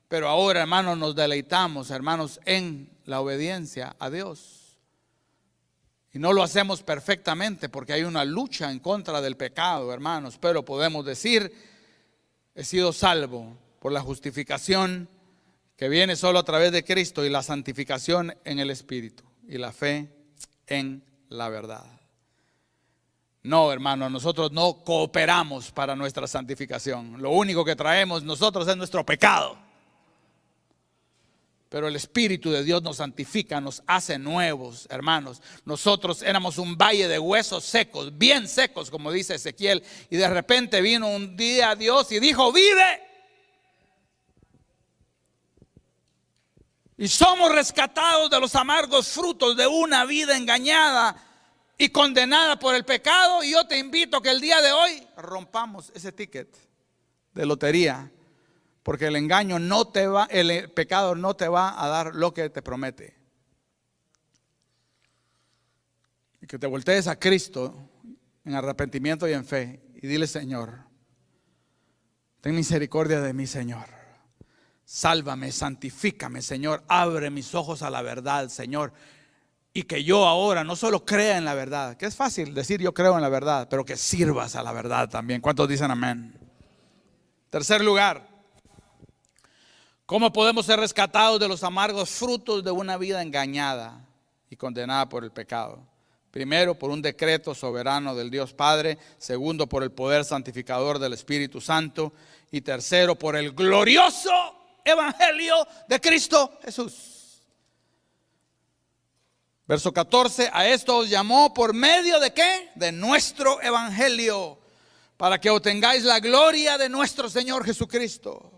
pero ahora, hermanos, nos deleitamos, hermanos, en la obediencia a Dios. Y no lo hacemos perfectamente porque hay una lucha en contra del pecado, hermanos, pero podemos decir, he sido salvo por la justificación que viene solo a través de Cristo y la santificación en el Espíritu y la fe en la verdad. No, hermano, nosotros no cooperamos para nuestra santificación. Lo único que traemos nosotros es nuestro pecado. Pero el Espíritu de Dios nos santifica, nos hace nuevos, hermanos. Nosotros éramos un valle de huesos secos, bien secos, como dice Ezequiel. Y de repente vino un día Dios y dijo, vive. Y somos rescatados de los amargos frutos de una vida engañada y condenada por el pecado. Y yo te invito a que el día de hoy rompamos ese ticket de lotería, porque el engaño no te va, el pecado no te va a dar lo que te promete. Y que te voltees a Cristo en arrepentimiento y en fe y dile, Señor, ten misericordia de mí, Señor. Sálvame, santifícame, Señor, abre mis ojos a la verdad, Señor. Y que yo ahora no solo crea en la verdad, que es fácil decir yo creo en la verdad, pero que sirvas a la verdad también. ¿Cuántos dicen amén? Tercer lugar, ¿cómo podemos ser rescatados de los amargos frutos de una vida engañada y condenada por el pecado? Primero, por un decreto soberano del Dios Padre. Segundo, por el poder santificador del Espíritu Santo. Y tercero, por el glorioso Evangelio de Cristo Jesús. Verso 14, a esto os llamó por medio de ¿qué? De nuestro Evangelio, para que obtengáis la gloria de nuestro Señor Jesucristo.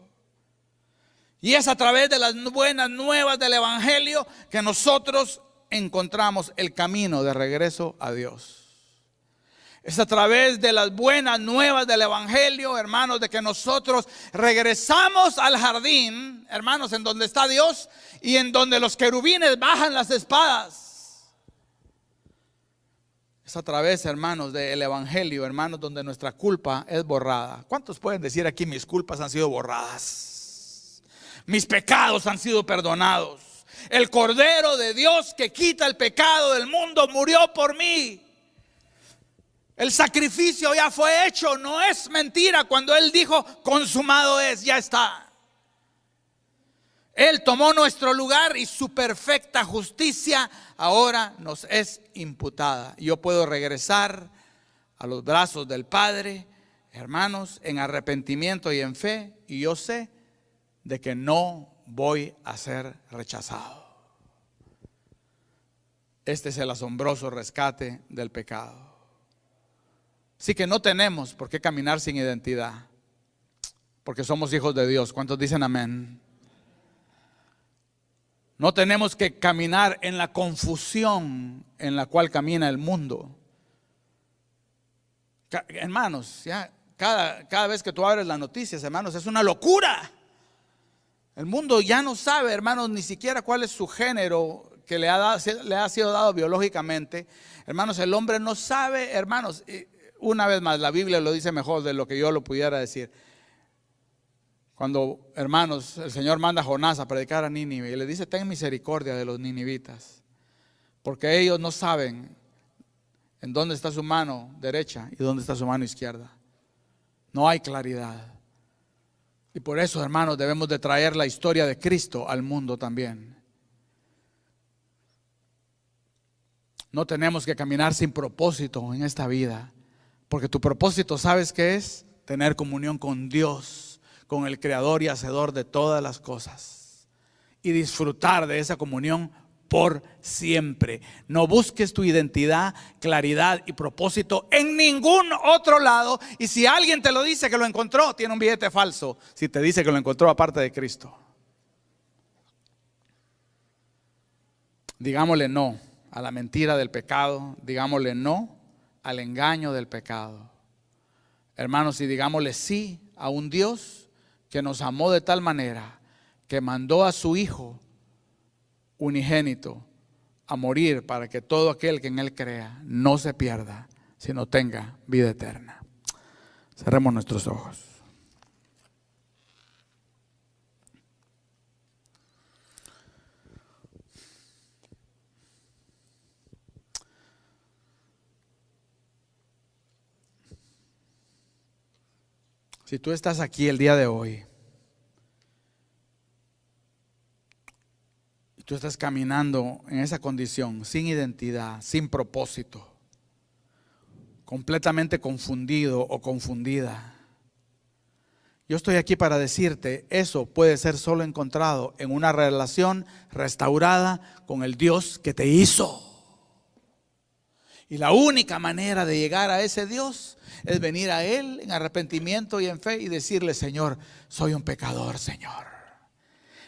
Y es a través de las buenas nuevas del Evangelio que nosotros encontramos el camino de regreso a Dios. Es a través de las buenas nuevas del Evangelio, hermanos, de que nosotros regresamos al jardín, hermanos, en donde está Dios y en donde los querubines bajan las espadas. Es a través, hermanos, del Evangelio, hermanos, donde nuestra culpa es borrada. ¿Cuántos pueden decir aquí, mis culpas han sido borradas? Mis pecados han sido perdonados. El Cordero de Dios que quita el pecado del mundo murió por mí. El sacrificio ya fue hecho, no es mentira cuando Él dijo consumado es, ya está. Él tomó nuestro lugar y su perfecta justicia ahora nos es imputada. Yo puedo regresar a los brazos del Padre, hermanos, en arrepentimiento y en fe, y yo sé de que no voy a ser rechazado. Este es el asombroso rescate del pecado. Así que no tenemos por qué caminar sin identidad, porque somos hijos de Dios. ¿Cuántos dicen amén? No tenemos que caminar en la confusión en la cual camina el mundo. Hermanos, ya cada vez que tú abres las noticias, hermanos, es una locura. El mundo ya no sabe, hermanos, ni siquiera cuál es su género que le ha sido dado biológicamente. Hermanos, el hombre no sabe, hermanos. Una vez más, la Biblia lo dice mejor de lo que yo lo pudiera decir. Cuando, hermanos, el Señor manda a Jonás a predicar a Nínive y le dice, ten misericordia de los ninivitas, porque ellos no saben en dónde está su mano derecha y dónde está su mano izquierda. No hay claridad. Y por eso, hermanos, debemos de traer la historia de Cristo al mundo también. No tenemos que caminar sin propósito en esta vida, porque tu propósito, ¿sabes qué es? Tener comunión con Dios, con el Creador y Hacedor de todas las cosas, y disfrutar de esa comunión por siempre. No busques tu identidad, claridad y propósito en ningún otro lado. Y si alguien te lo dice que lo encontró, tiene un billete falso si te dice que lo encontró aparte de Cristo. Digámosle no a la mentira del pecado, digámosle no al engaño del pecado, hermanos, y digámosle sí a un Dios que nos amó de tal manera que mandó a su Hijo unigénito a morir para que todo aquel que en Él crea no se pierda, sino tenga vida eterna. Cerremos nuestros ojos. Si tú estás aquí el día de hoy y tú estás caminando en esa condición, sin identidad, sin propósito, completamente confundido o confundida, yo estoy aquí para decirte, eso puede ser solo encontrado en una relación restaurada con el Dios que te hizo. Y la única manera de llegar a ese Dios es venir a Él en arrepentimiento y en fe y decirle: Señor, soy un pecador, Señor.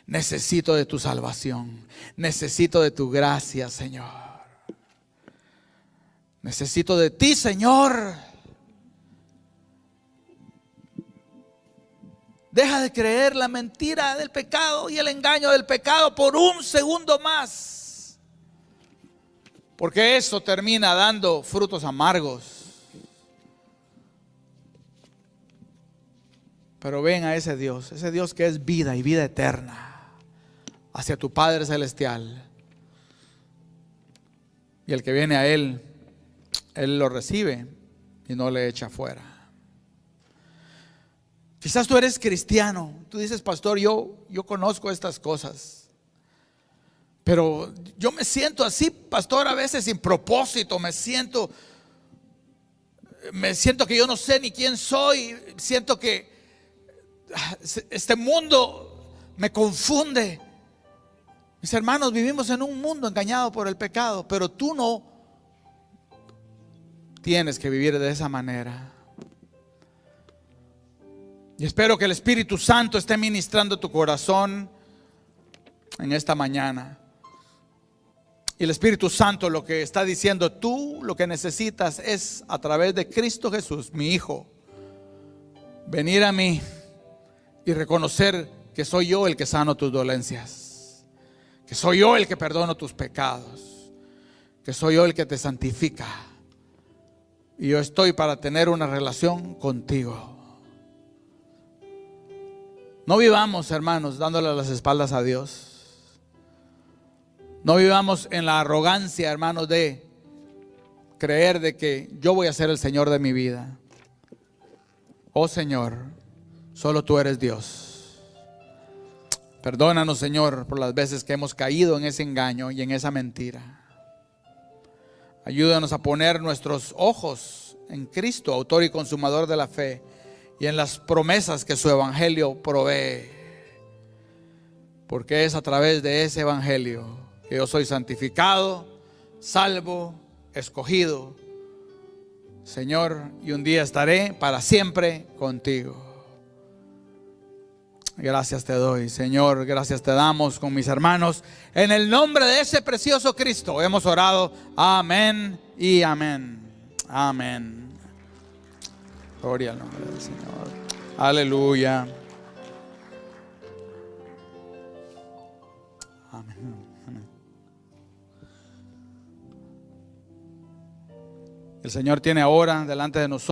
Necesito de tu salvación. Necesito de tu gracia, Señor. Necesito de ti, Señor. Deja de creer la mentira del pecado y el engaño del pecado por un segundo más, porque eso termina dando frutos amargos. Pero ven a ese Dios que es vida y vida eterna, hacia tu Padre Celestial. Y el que viene a Él, Él lo recibe y no le echa fuera. Quizás tú eres cristiano, tú dices: pastor, yo conozco estas cosas, pero yo me siento así, pastor, a veces sin propósito, me siento que yo no sé ni quién soy, siento que este mundo me confunde. Mis hermanos, vivimos en un mundo engañado por el pecado, pero tú no tienes que vivir de esa manera. Y espero que el Espíritu Santo esté ministrando tu corazón en esta mañana. Y el Espíritu Santo lo que está diciendo: tú lo que necesitas es, a través de Cristo Jesús, mi Hijo, venir a mí y reconocer que soy yo el que sano tus dolencias, que soy yo el que perdono tus pecados, que soy yo el que te santifica. Y yo estoy para tener una relación contigo. No vivamos, hermanos, dándole las espaldas a Dios. No vivamos en la arrogancia, hermanos, de creer de que yo voy a ser el Señor de mi vida. Oh Señor, solo tú eres Dios. Perdónanos, Señor, por las veces que hemos caído en ese engaño y en esa mentira. Ayúdanos a poner nuestros ojos en Cristo, autor y consumador de la fe, y en las promesas que su evangelio provee, porque es a través de ese evangelio que yo soy santificado, salvo, escogido, Señor, y un día estaré para siempre contigo. Gracias te doy, Señor, gracias te damos con mis hermanos. En el nombre de ese precioso Cristo hemos orado. Amén y amén. Amén. Gloria al nombre del Señor. Aleluya. Amén. Amén. El Señor tiene ahora delante de nosotros